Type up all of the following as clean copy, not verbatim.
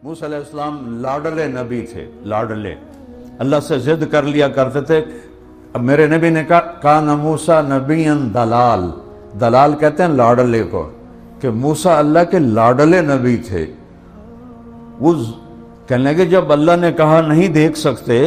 موسیٰ علیہ السلام لاڈلے نبی تھے، لاڈلے، اللہ سے ضد کر لیا کرتے تھے. اب میرے نبی نے کہا نہ موسیٰ نبی دلال، دلال کہتے ہیں لاڈلے کو، کہ موسیٰ اللہ کے لاڈلے نبی تھے. وہ کہنے لگے جب اللہ نے کہا نہیں دیکھ سکتے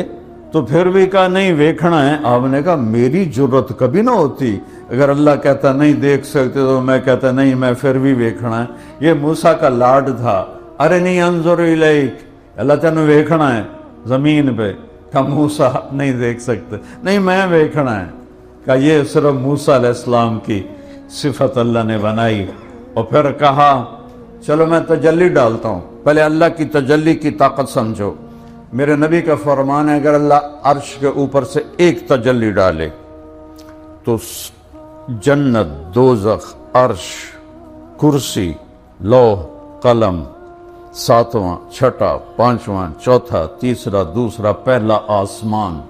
تو پھر بھی کہا نہیں ویکھنا ہے. آپ نے کہا میری جرت کبھی نہ ہوتی، اگر اللہ کہتا نہیں دیکھ سکتے تو میں کہتا نہیں میں پھر بھی ویکھنا ہے. یہ موسیٰ کا لاڈ تھا. ارنی انظر الیک، اللہ تینوں ویکھنا ہے زمین پہ. کہا موسیٰ نہیں دیکھ سکتے، نہیں میں ویکھنا ہے. کہا یہ صرف موسیٰ علیہ السلام کی صفت اللہ نے بنائی. اور پھر کہا چلو میں تجلی ڈالتا ہوں، پہلے اللہ کی تجلی کی طاقت سمجھو. میرے نبی کا فرمان ہے اگر اللہ عرش کے اوپر سے ایک تجلی ڈالے تو جنت، دوزخ، عرش، کرسی، لوح، قلم، ساتواں، چھٹا، پانچواں، چوتھا، تیسرا، دوسرا، پہلا آسمان،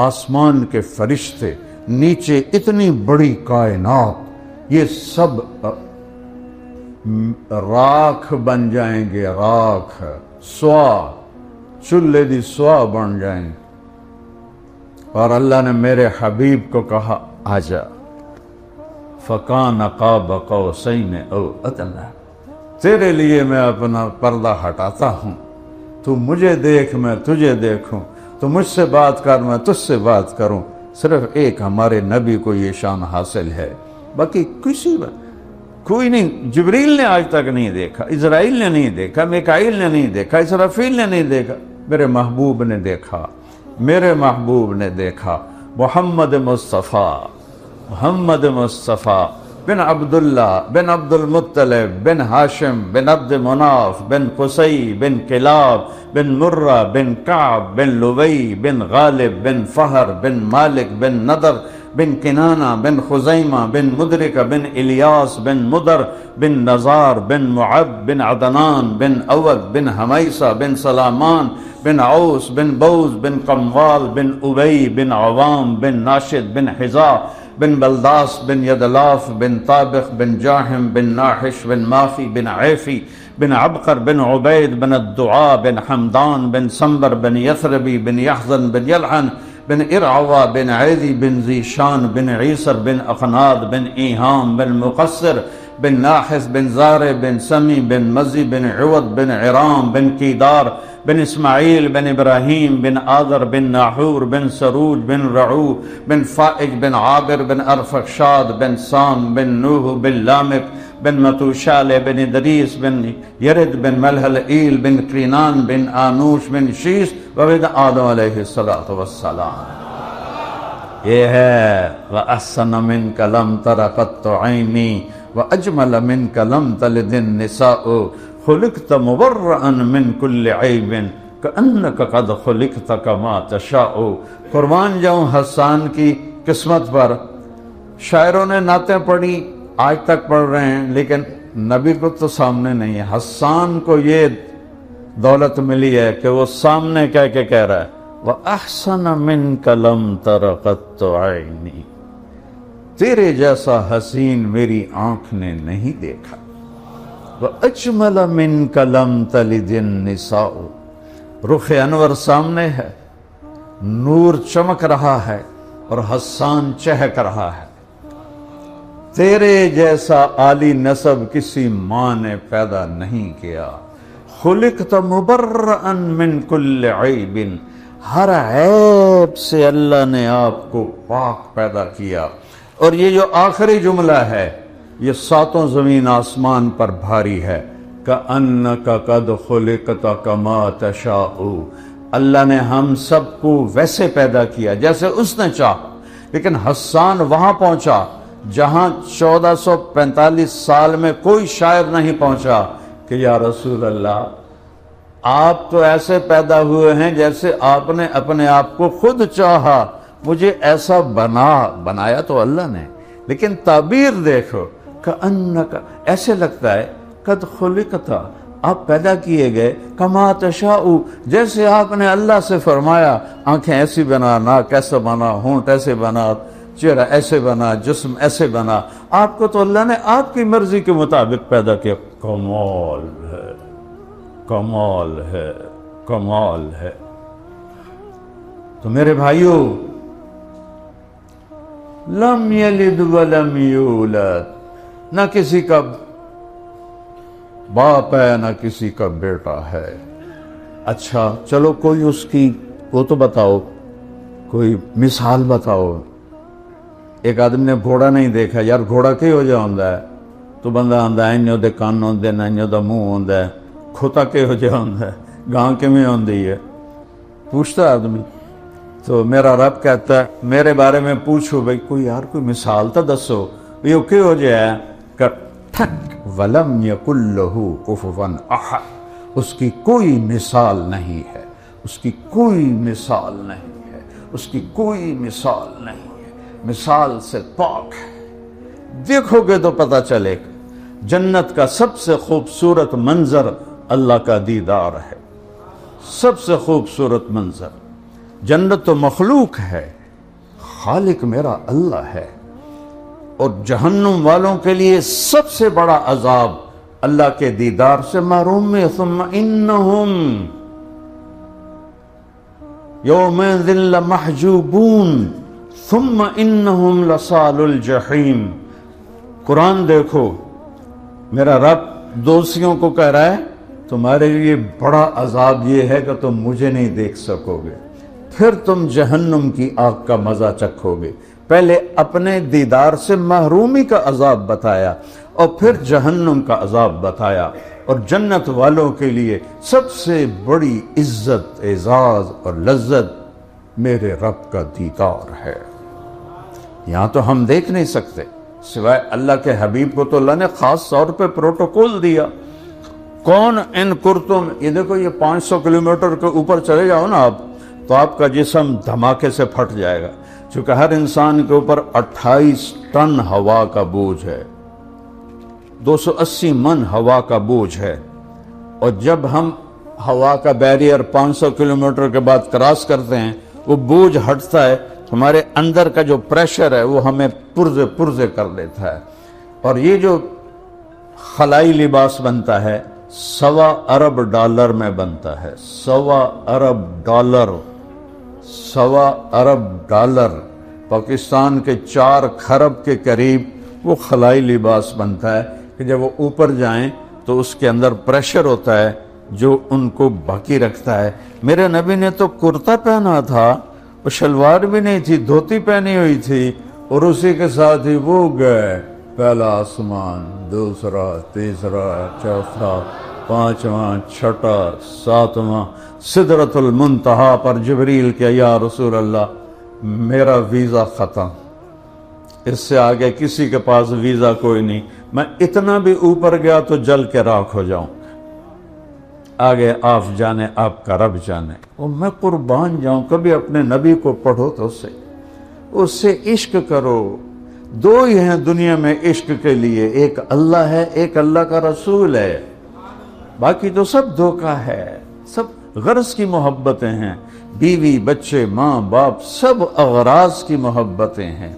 آسمان کے فرشتے، نیچے اتنی بڑی کائنات، یہ سب راکھ بن جائیں گے. راکھ، سوا، چولہے دی سوا بن جائیں. اور اللہ نے میرے حبیب کو کہا آجا، فکان قاب قوسین او ادنی، تیرے لیے میں اپنا پردہ ہٹاتا ہوں، تو مجھے دیکھ میں تجھے دیکھوں، تو مجھ سے بات کر میں تجھ سے بات کروں. صرف ایک ہمارے نبی کو یہ شان حاصل ہے، باقی کوئی نہیں. جبریل نے آج تک نہیں دیکھا، اسرائیل نے نہیں دیکھا، میکائیل نے نہیں دیکھا، اسرافیل نے نہیں دیکھا. میرے محبوب نے دیکھا، میرے محبوب نے دیکھا. محمد مصطفیٰ بن عبداللہ بن عبد المطلب بن ہاشم بن عبد مناف بن قصی بن کلاب بن مرہ بن کعب بن لبی بن غالب بن فہر بن مالک بن نضر بن کنانہ بن خزیمہ بن مدرکہ بن الیاس بن مدر بن نزار بن معب بن عدنان بن اود بن حمیسہ بن سلامان بن عوس بن بوز بن قموال بن ابی بن عوام بن ناشد بن حزا بن بلداس بن یدلاف بن طابق بن جاہم بن ناحش بن مافی بن عیفی بن عبقر بن عبید بن الدعاء بن حمدان بن سمبر بن یثربی بن یحزن بن یلحن بن ارعوا بن عیدی بن ذیشان بن عیسر بن اخناد بن ایہام بن مقصر بن ناحس بن زار بن سمی بن مزی بن عوض بن عرام بن کیدار بن اسماعیل بن ابراہیم بن آذر بن ناحور بن سروج بن رعو بن فائج بن عابر بن ارفخشاد بن سام بن نوح بن لامک بن متوشال بن ادریس بن یرد بن ملحل ایل بن کرینان بن آنوش بن شیس وبن آدم علیہ السلام. یہ ہے وَأَحْسَنَ مِنْكَ لَمْ تَرَ قَطُّ عَيْنِي وَأَجْمَلَ مِنْكَ لَمْ تَلِدِ النِّسَاءُ خُلِقْتَ مُبَرَّأً مِنْ كُلِّ عَيْبٍ كَأَنَّكَ قَدْ خُلِقْتَ كَمَا تَشَاءُ. قربان جاؤں حسان کی قسمت پر. شاعروں نے نعتیں پڑھی، آج تک پڑھ رہے ہیں، لیکن نبی کو تو سامنے نہیں ہے. حسان کو یہ دولت ملی ہے کہ وہ سامنے کہہ کے کہہ رہا ہے وَأَحْسَنَ مِنْكَ لَمْ تَرَ قَطُّ عَيْنِي، تیرے جیسا حسین میری آنکھ نے نہیں دیکھا. وَأَجْمَلَ مِنْكَ لَمْ تَلِدِ النِّسَاءُ، رخ انور سامنے ہے، نور چمک رہا ہے اور حسان چہک رہا ہے. تیرے جیسا عالی نسب کسی ماں نے پیدا نہیں کیا. خلقت مبرئا من کل عیب، ہر عیب سے اللہ نے آپ کو پاک پیدا کیا. اور یہ جو آخری جملہ ہے یہ ساتوں زمین آسمان پر بھاری ہے. کأنک قد خلقت کما تشاء، اللہ نے ہم سب کو ویسے پیدا کیا جیسے اس نے چاہا. لیکن حسان وہاں پہنچا جہاں 1445 سال میں کوئی شاعر نہیں پہنچا کہ یا رسول اللہ آپ تو ایسے پیدا ہوئے ہیں جیسے آپ نے اپنے آپ کو خود چاہا، مجھے ایسا بنایا تو اللہ نے، لیکن تعبیر دیکھو کأنک، ایسے لگتا ہے قد خلقت، آپ پیدا کیے گئے کما تشاء، جیسے آپ نے اللہ سے فرمایا آنکھیں ایسی بنا، ناک ایسا بنا، ہونٹ ایسے بنا، چہرہ ایسے بنا، جسم ایسے بنا. آپ کو تو اللہ نے آپ کی مرضی کے مطابق پیدا کیا. کمال ہے. کمال ہے، کمال ہے۔ تو میرے بھائیوں، لم یلد ولم یولد، نہ کسی کا باپ ہے نہ کسی کا بیٹا ہے۔ اچھا چلو کوئی اس کی وہ تو بتاؤ، کوئی مثال بتاؤ۔ ایک آدمی نے گھوڑا نہیں دیکھا، یار گھوڑا کی ہو جا ہوندا ہے؟ تو بندہ آندا ہے انہوں دے کان ہوندے نہ انہوں دا منہ ہوندا ہے، کھوتا کی ہو جا ہوندا ہے، گاں کیویں ہوندی ہے؟ پوچھتا آدمی۔ تو میرا رب کہتا ہے میرے بارے میں پوچھو بھئی، کوئی یار کوئی مثال تو دسو، یہ کی ہو جائے کہ ٹھک وَلَمْ يَكُنْ لَهُ كُفُوًا أَحَدٌ، اس کی کوئی مثال نہیں ہے، اس کی کوئی مثال نہیں ہے، اس کی کوئی مثال نہیں ہے، مثال سے پاک ہے۔ دیکھو گے تو پتہ چلے گا جنت کا سب سے خوبصورت منظر اللہ کا دیدار ہے، سب سے خوبصورت منظر۔ جنت تو مخلوق ہے، خالق میرا اللہ ہے۔ اور جہنم والوں کے لیے سب سے بڑا عذاب اللہ کے دیدار سے محروم میں، ثم انہم یومئذ لمحجوبون ثم انہم لصال الجحیم۔ قرآن دیکھو، میرا رب دوستیوں کو کہہ رہا ہے تمہارے لیے بڑا عذاب یہ ہے کہ تم مجھے نہیں دیکھ سکو گے، پھر تم جہنم کی آگ کا مزہ چکھو گے۔ پہلے اپنے دیدار سے محرومی کا عذاب بتایا اور پھر جہنم کا عذاب بتایا۔ اور جنت والوں کے لیے سب سے بڑی عزت، اعزاز اور لذت میرے رب کا دیدار ہے۔ یہاں تو ہم دیکھ نہیں سکتے، سوائے اللہ کے حبیب کو تو اللہ نے خاص طور پہ پروٹوکول دیا۔ کون ان کرتوں میں، یہ دیکھو یہ 500 کلومیٹر کے اوپر چلے جاؤ نا آپ تو آپ کا جسم دھماکے سے پھٹ جائے گا، چونکہ ہر انسان کے اوپر 28 ٹن ہوا کا بوجھ ہے، 280 من ہوا کا بوجھ ہے۔ اور جب ہم ہوا کا بیریئر 500 کلومیٹر کے بعد کراس کرتے ہیں، وہ بوجھ ہٹتا ہے، ہمارے اندر کا جو پریشر ہے وہ ہمیں پرزے پرزے کر دیتا ہے۔ اور یہ جو خلائی لباس بنتا ہے $1.25 ارب میں بنتا ہے، $1.25 $1.25 ارب، پاکستان کے 4 کھرب کے قریب وہ خلائی لباس بنتا ہے کہ جب وہ اوپر جائیں تو اس کے اندر پریشر ہوتا ہے جو ان کو باقی رکھتا ہے۔ میرے نبی نے تو کرتا پہنا تھا، اور شلوار بھی نہیں تھی، دھوتی پہنی ہوئی تھی، اور اسی کے ساتھ ہی وہ گئے، پہلا آسمان، دوسرا، تیسرا، چوتھا، 5واں، 6واں، 7واں، سدرۃ المنتہا پر جبریل کیا یا رسول اللہ میرا ویزا ختم، اس سے آگے کسی کے پاس ویزا کوئی نہیں، میں اتنا بھی اوپر گیا تو جل کے راکھ ہو جاؤں، آگے آپ جانے، آپ کا رب جانے۔ اور میں قربان جاؤں، کبھی اپنے نبی کو پڑھو تو اس سے عشق کرو۔ 2 ہی ہیں دنیا میں عشق کے لیے، ایک اللہ ہے، ایک اللہ کا رسول ہے، باقی تو سب دھوکہ ہے، سب غرض کی محبتیں ہیں، بیوی بچے ماں باپ سب اغراض کی محبتیں ہیں۔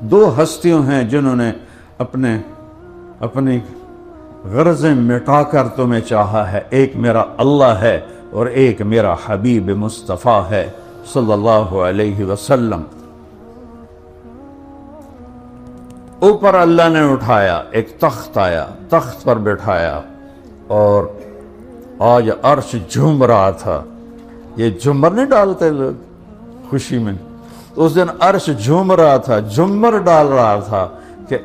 2 ہستیوں ہیں جنہوں نے اپنی غرضیں مٹا کر تمہیں چاہا ہے، ایک میرا اللہ ہے اور ایک میرا حبیب مصطفیٰ ہے صلی اللہ علیہ وسلم۔ اوپر اللہ نے اٹھایا، ایک تخت آیا، تخت پر بٹھایا، اور آج عرش جھوم رہا تھا۔ یہ جھمر نہیں ڈالتے لوگ خوشی میں، تو اس دن عرش جھوم رہا تھا، جھمر ڈال رہا تھا کہ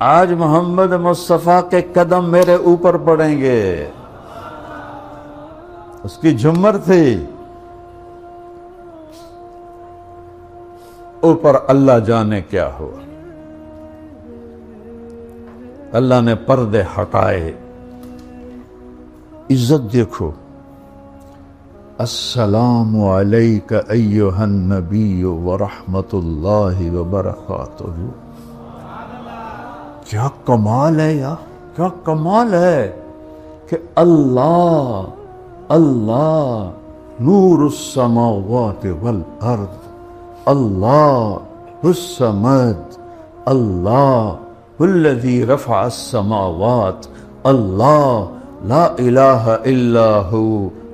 آج محمد مصطفیٰ کے قدم میرے اوپر پڑیں گے۔ اس کی جھمر تھی۔ اوپر اللہ جانے کیا ہوا، اللہ نے پردے ہٹائے، عزت دیکھو، السلام علیک ایہا النبی ورحمت اللہ وبرکاتہ۔ کیا کمال ہے یار، کیا کمال ہے کہ اللہ نور السماوات والارض، اللہ الصمد، اللہ الذی رفع السماوات، اللہ لا الہ الا ہو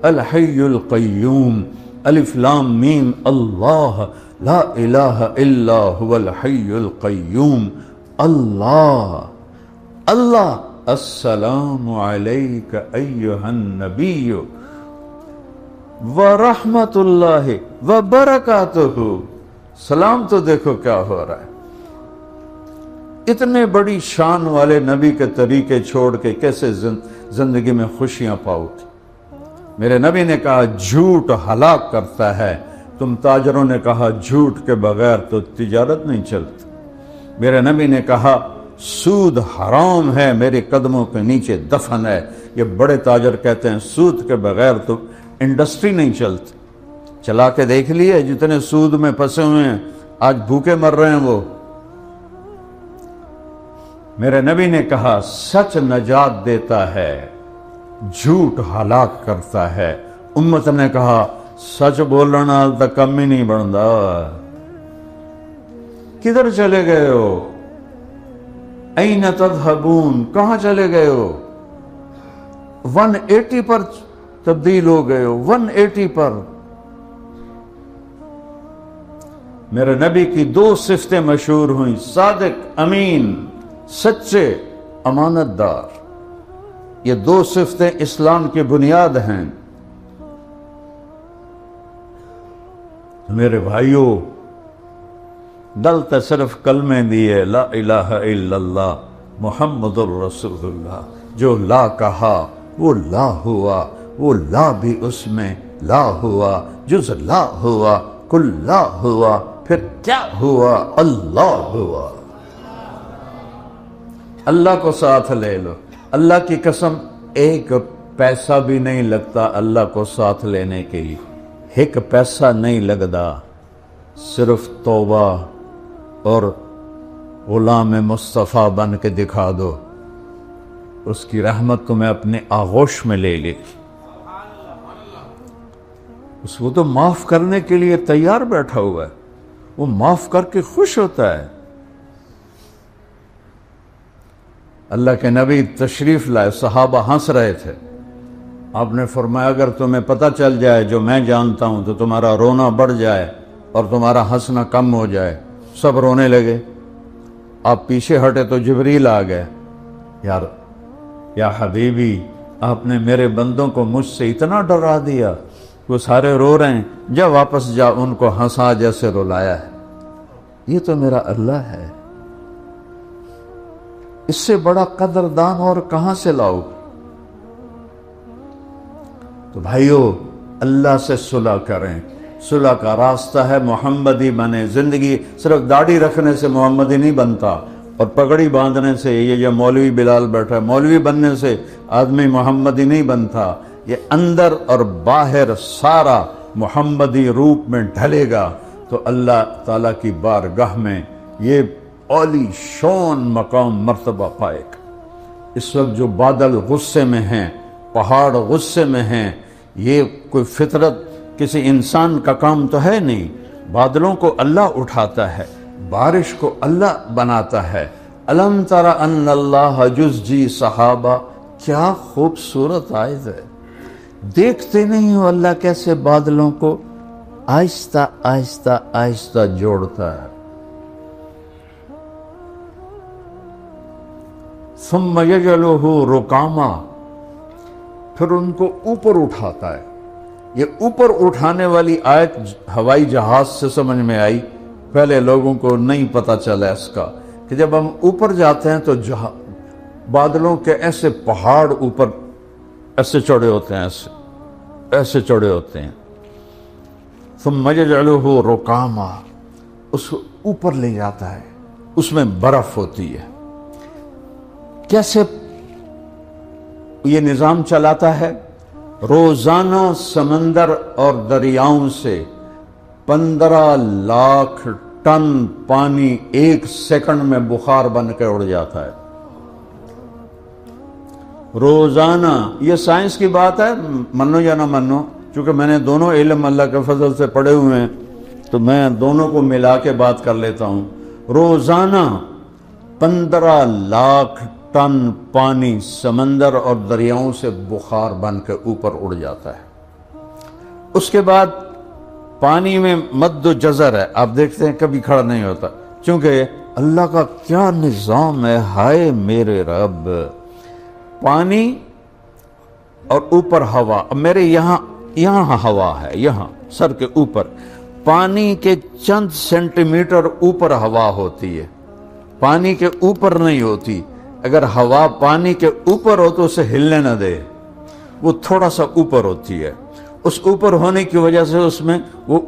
الحی القیوم الف لام میم اللہ لا الہ الا هو الحی القیوم اللہ اللہ السلام علیک ایہا النبی ورحمت اللہ وبرکاتہ. سلام تو دیکھو کیا ہو رہا ہے. اتنے بڑی شان والے نبی کے طریقے چھوڑ کے کیسے زندگی میں خوشیاں پاؤ گے؟ میرے نبی نے کہا جھوٹ ہلاک کرتا ہے. تم تاجروں نے کہا جھوٹ کے بغیر تو تجارت نہیں چلتی. میرے نبی نے کہا سود حرام ہے، میرے قدموں کے نیچے دفن ہے. یہ بڑے تاجر کہتے ہیں سود کے بغیر تو انڈسٹری نہیں چلتی. چلا کے دیکھ لیے جتنے سود میں پھنسے ہوئے ہیں آج بھوکے مر رہے ہیں وہ. میرے نبی نے کہا سچ نجات دیتا ہے، جھوٹ ہلاک کرتا ہے. امت نے کہا سچ بولنا تو کم ہی نہیں بنتا. کدھر چلے گئے ہو؟ این تذہبون، کہاں چلے گئے ہو؟ 180 پر تبدیل ہو گئے ہو، 180 پر. میرے نبی کی 2 صفتیں مشہور ہوئیں، صادق امین، سچے امانت دار. یہ 2 صفتیں اسلام کی بنیاد ہیں. میرے بھائیوں دل تے صرف کلمے دیے لا الہ الا اللہ محمد الرسول اللہ. جو لا کہا وہ لا ہوا، وہ لا بھی اس میں لا ہوا، جز لا ہوا، کل لا ہوا، پھر کیا ہوا؟ اللہ ہوا. اللہ کو ساتھ لے لو. اللہ کی قسم ایک پیسہ بھی نہیں لگتا اللہ کو ساتھ لینے کے لیے. ایک پیسہ نہیں لگتا، صرف توبہ اور غلام مصطفیٰ بن کے دکھا دو، اس کی رحمت تمہیں اپنے آغوش میں لے لے. اس کو تو معاف کرنے کے لیے تیار بیٹھا ہوا ہے، وہ معاف کر کے خوش ہوتا ہے. اللہ کے نبی تشریف لائے، صحابہ ہنس رہے تھے. آپ نے فرمایا اگر تمہیں پتہ چل جائے جو میں جانتا ہوں تو تمہارا رونا بڑھ جائے اور تمہارا ہنسنا کم ہو جائے. سب رونے لگے. آپ پیچھے ہٹے تو جبریل آ گئے. یا حبیبی آپ نے میرے بندوں کو مجھ سے اتنا ڈرا دیا، وہ سارے رو رہے ہیں، جا واپس جا ان کو ہنسا جیسے رلایا ہے. یہ تو میرا اللہ ہے، اس سے بڑا قدردان اور کہاں سے لاؤ؟ تو بھائیو اللہ سے صلح کریں. صلح کا راستہ ہے محمدی بنے. زندگی صرف داڑھی رکھنے سے محمدی نہیں بنتا، اور پگڑی باندھنے سے، یہ جو مولوی بلال بیٹھا ہے، مولوی بننے سے آدمی محمدی نہیں بنتا. یہ اندر اور باہر سارا محمدی روپ میں ڈھلے گا تو اللہ تعالیٰ کی بارگاہ میں یہ عالی شان مقام مرتبہ پائے گا. اس وقت جو بادل غصے میں ہیں، پہاڑ غصے میں ہیں، یہ کوئی فطرت کسی انسان کا کام تو ہے نہیں. بادلوں کو اللہ اٹھاتا ہے، بارش کو اللہ بناتا ہے. الم تر ان اللہ جزجی صحابہ، کیا خوبصورت آیت ہے. دیکھتے نہیں ہو اللہ کیسے بادلوں کو آہستہ آہستہ آہستہ جوڑتا ہے. ثم یجعلہ رکاما، پھر ان کو اوپر اٹھاتا ہے. یہ اوپر اٹھانے والی آیت ہوائی جہاز سے سمجھ میں آئی. پہلے لوگوں کو نہیں پتا چلا اس کا کہ جب ہم اوپر جاتے ہیں تو بادلوں کے ایسے پہاڑ اوپر ایسے چڑھے ہوتے ہیں، ایسے چڑھے ہوتے ہیں. ثم یجعلہ رکاما، اس کو اوپر لے جاتا ہے. اس میں برف ہوتی ہے. کیسے یہ نظام چلاتا ہے؟ روزانہ سمندر اور دریاؤں سے 15 لاکھ ٹن پانی 1 سیکنڈ میں بخار بن کے اڑ جاتا ہے. روزانہ. یہ سائنس کی بات ہے، منو یا نہ منو، چونکہ میں نے دونوں علم اللہ کے فضل سے پڑھے ہوئے ہیں تو میں دونوں کو ملا کے بات کر لیتا ہوں. روزانہ 15 لاکھ ٹن پانی سمندر اور دریاؤں سے بخار بن کے اوپر اڑ جاتا ہے۔ اس کے بعد پانی میں مد و جزر ہے، آپ دیکھتے ہیں کبھی کھڑا نہیں ہوتا، چونکہ اللہ کا کیا نظام ہے، ہائے میرے رب۔ پانی اور اوپر ہوا، اب میرے یہاں ہوا ہے، یہاں سر کے اوپر، پانی کے چند سینٹی میٹر اوپر ہوا ہوتی ہے، پانی کے اوپر نہیں ہوتی۔ اگر ہوا پانی کے اوپر ہو تو اسے ہلنے نہ دے، وہ تھوڑا سا اوپر ہوتی ہے، اس اوپر ہونے کی وجہ سے اس میں وہ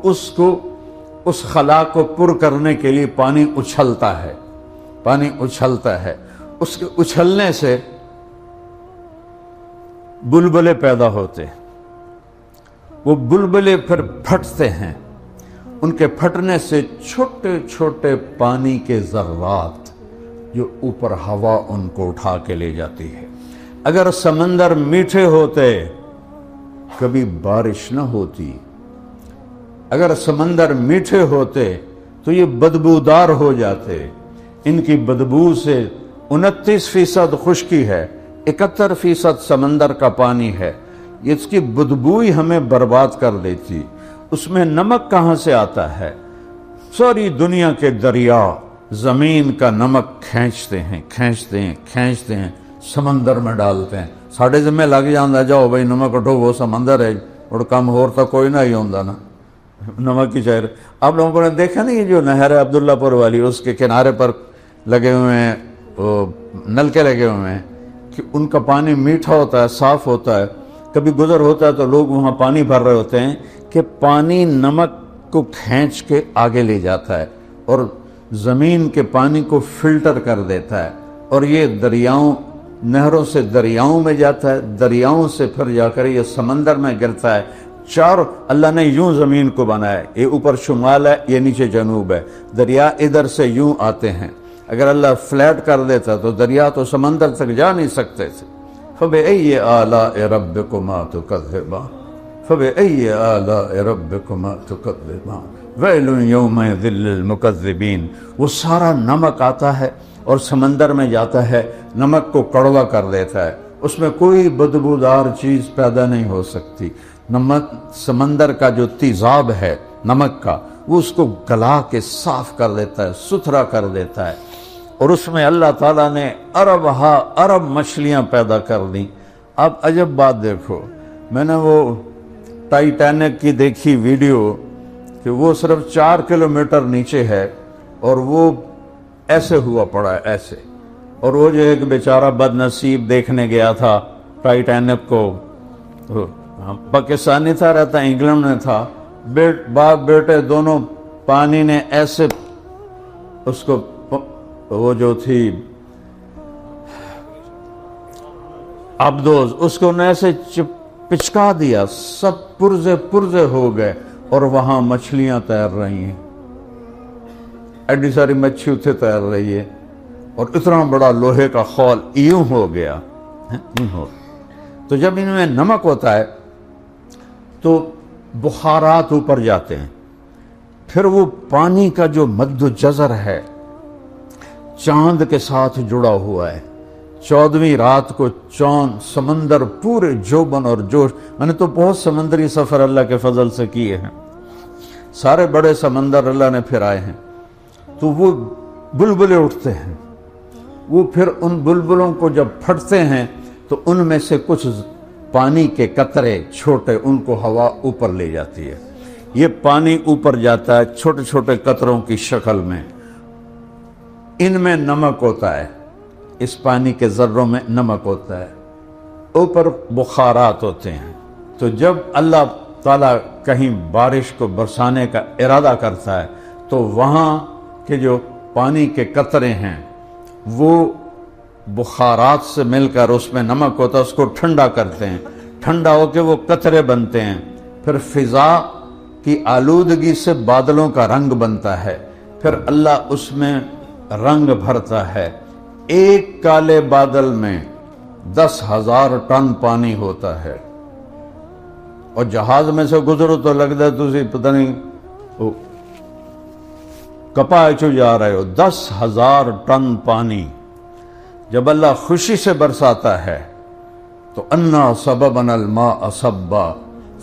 اس خلا کو پر کرنے کے لیے پانی اچھلتا ہے، پانی اچھلتا ہے، اس کے اچھلنے سے بلبلے پیدا ہوتے ہیں، وہ بلبلے پھر پھٹتے ہیں، ان کے پھٹنے سے چھوٹے چھوٹے پانی کے ذرات جو اوپر ہوا ان کو اٹھا کے لے جاتی ہے۔ اگر سمندر میٹھے ہوتے کبھی بارش نہ ہوتی، اگر سمندر میٹھے ہوتے تو یہ بدبودار ہو جاتے، ان کی بدبو سے 29% خشکی ہے، 71% سمندر کا پانی ہے، اس کی بدبو ہی ہمیں برباد کر دیتی۔ اس میں نمک کہاں سے آتا ہے؟ ساری دنیا کے دریا زمین کا نمک کھینچتے ہیں، سمندر میں ڈالتے ہیں، ساڑھے ذمہ لگ جاندہ، جاؤ بھائی نمک اٹھو، وہ سمندر ہے اور کم ہوتا کوئی نہ ہی ہوندہ نا، نمک کی شہر۔ آپ لوگوں نے دیکھا نہیں، یہ جو نہر ہے عبداللہ پور والی، اس کے کنارے پر لگے ہوئے ہیں نلکے لگے ہوئے ہیں کہ ان کا پانی میٹھا ہوتا ہے، صاف ہوتا ہے، کبھی گزر ہوتا ہے تو لوگ وہاں پانی بھر رہے ہوتے ہیں کہ پانی نمک کو کھینچ کے آگے لے جاتا ہے اور زمین کے پانی کو فلٹر کر دیتا ہے، اور یہ دریاؤں، نہروں سے دریاؤں میں جاتا ہے، دریاؤں سے پھر جا کر یہ سمندر میں گرتا ہے۔ چاروں اللہ نے یوں زمین کو بنایا ہے، یہ اوپر شمال ہے، یہ نیچے جنوب ہے، دریا ادھر سے یوں آتے ہیں۔ اگر اللہ فلیٹ کر دیتا تو دریا تو سمندر تک جا نہیں سکتے تھے۔ فَبِأَيِّ آلَاءِ رَبِّكُمَا تُكَذِّبَانِ فَبِأَيِّ آلَاءِ رَبِّكُمَا تُكَذِّبَانِ وَيْلٌ يَوْمَئِذٍ لِّلْمُكَذِّبِينَ۔ وہ سارا نمک آتا ہے اور سمندر میں جاتا ہے، نمک کو کڑوا کر دیتا ہے، اس میں کوئی بدبودار چیز پیدا نہیں ہو سکتی۔ نمک سمندر کا جو تیزاب ہے نمک کا، وہ اس کو گلا کے صاف کر دیتا ہے، ستھرا کر دیتا ہے، اور اس میں اللہ تعالیٰ نے ارب مچھلیاں پیدا کر دیں۔ اب عجب بات دیکھو، میں نے وہ ٹائٹینک کی دیکھی ویڈیو کہ وہ صرف 4 کلومیٹر نیچے ہے اور وہ ایسے ہوا پڑا ہے، ایسے، اور وہ جو ایک بیچارہ بد نصیب دیکھنے گیا تھا ٹائٹینک کو، پاکستانی تھا، رہتا انگلینڈ میں تھا، باپ بیٹے دونوں، پانی نے ایسے اس کو، وہ جو تھی آبدوز، اس کو ایسے پچکا دیا، سب پرزے ہو گئے، اور وہاں مچھلیاں تیر رہی ہیں، ایڈی ساری مچھی اتھے تیر رہی ہے، اور اتنا بڑا لوہے کا خول یوں ہو گیا۔ تو جب ان میں نمک ہوتا ہے تو بخارات اوپر جاتے ہیں، پھر وہ پانی کا جو مد و جزر ہے چاند کے ساتھ جڑا ہوا ہے، 14ویں رات کو چاند سمندر پورے جوبن اور جوش، میں نے تو بہت سمندری سفر اللہ کے فضل سے کیے ہیں، سارے بڑے سمندر اللہ نے پھر آئے ہیں، تو وہ بلبلے اٹھتے ہیں، وہ پھر ان بلبلوں کو جب پھٹتے ہیں تو ان میں سے کچھ پانی کے قطرے چھوٹے، ان کو ہوا اوپر لے جاتی ہے، یہ پانی اوپر جاتا ہے چھوٹے چھوٹے قطروں کی شکل میں، ان میں نمک ہوتا ہے، اس پانی کے ذروں میں نمک ہوتا ہے، اوپر بخارات ہوتے ہیں۔ تو جب اللہ تعالیٰ کہیں بارش کو برسانے کا ارادہ کرتا ہے تو وہاں کے جو پانی کے قطرے ہیں وہ بخارات سے مل کر، اس میں نمک ہوتا ہے، اس کو ٹھنڈا کرتے ہیں، ٹھنڈا ہو کے وہ قطرے بنتے ہیں، پھر فضا کی آلودگی سے بادلوں کا رنگ بنتا ہے، پھر اللہ اس میں رنگ بھرتا ہے، ایک کالے بادل میں 10,000 ٹن پانی ہوتا ہے، اور جہاز میں سے گزرو تو لگتا ہے تسی پتہ نہیں کپا چو جا رہے ہو، 10,000 ٹن پانی، جب اللہ خوشی سے برساتا ہے تو انا سببنا الماء صبا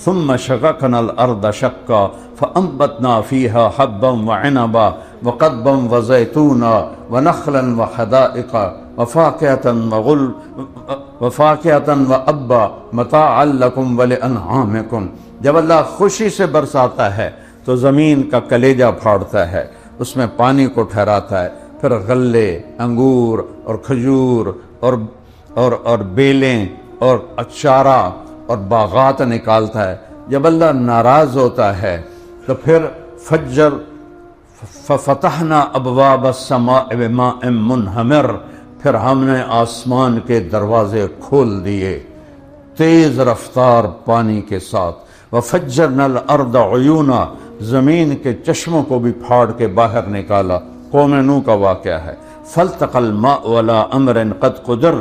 ثم شققنا الارض شقا فانبتنا فيها حبا وعنبا وقضبا وزيتونا ونخلا وحدائق وفاكهة وابا متاعا لكم ولانعامكم. جب اللہ خوشی سے برساتا ہے تو زمین کا کلیجہ پھاڑتا ہے، اس میں پانی کو ٹھہراتا ہے، پھر غلے، انگور اور کھجور اور بیلیں اور اچارہ اور باغات نکالتا ہے. جب اللہ ناراض ہوتا ہے تو پھر ففتحنا ابواب السماء بماء منہمر، پھر ہم نے آسمان کے دروازے کھول دیے تیز رفتار پانی کے ساتھ. وفجرنا الارض عیونا، زمین کے چشموں کو بھی پھاڑ کے باہر نکالا. قوم نوح کا واقعہ ہے. فالتقى الماء على امر قد قدر،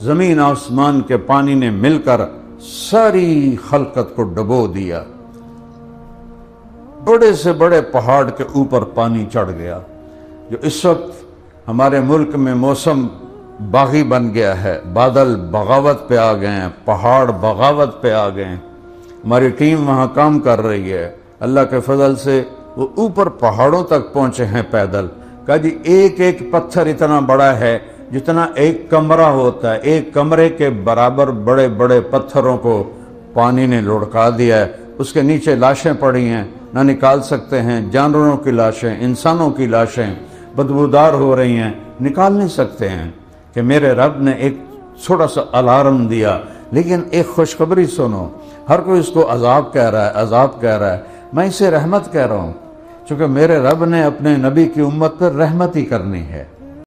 زمین آسمان کے پانی نے مل کر ساری خلقت کو ڈبو دیا. بڑے سے بڑے پہاڑ کے اوپر پانی چڑھ گیا. جو اس وقت ہمارے ملک میں موسم باغی بن گیا ہے، بادل بغاوت پہ آ گئے ہیں، پہاڑ بغاوت پہ آ گئے ہیں. ہماری ٹیم وہاں کام کر رہی ہے، اللہ کے فضل سے وہ اوپر پہاڑوں تک پہنچے ہیں پیدل. کہا جی ایک ایک پتھر اتنا بڑا ہے جتنا ایک کمرہ ہوتا ہے، ایک کمرے کے برابر بڑے بڑے پتھروں کو پانی نے لڑکا دیا ہے. اس کے نیچے لاشیں پڑی ہیں، نہ نکال سکتے ہیں. جانوروں کی لاشیں، انسانوں کی لاشیں بدبودار ہو رہی ہیں، نکال نہیں سکتے ہیں. کہ میرے رب نے ایک چھوٹا سا الارم دیا. لیکن ایک خوشخبری سنو، ہر کوئی اس کو عذاب کہہ رہا ہے، عذاب کہہ رہا ہے. میں اسے رحمت کہہ رہا ہوں، چونکہ میرے رب نے اپنے نبی کی امت پر رحمت ہی کرنی ہے.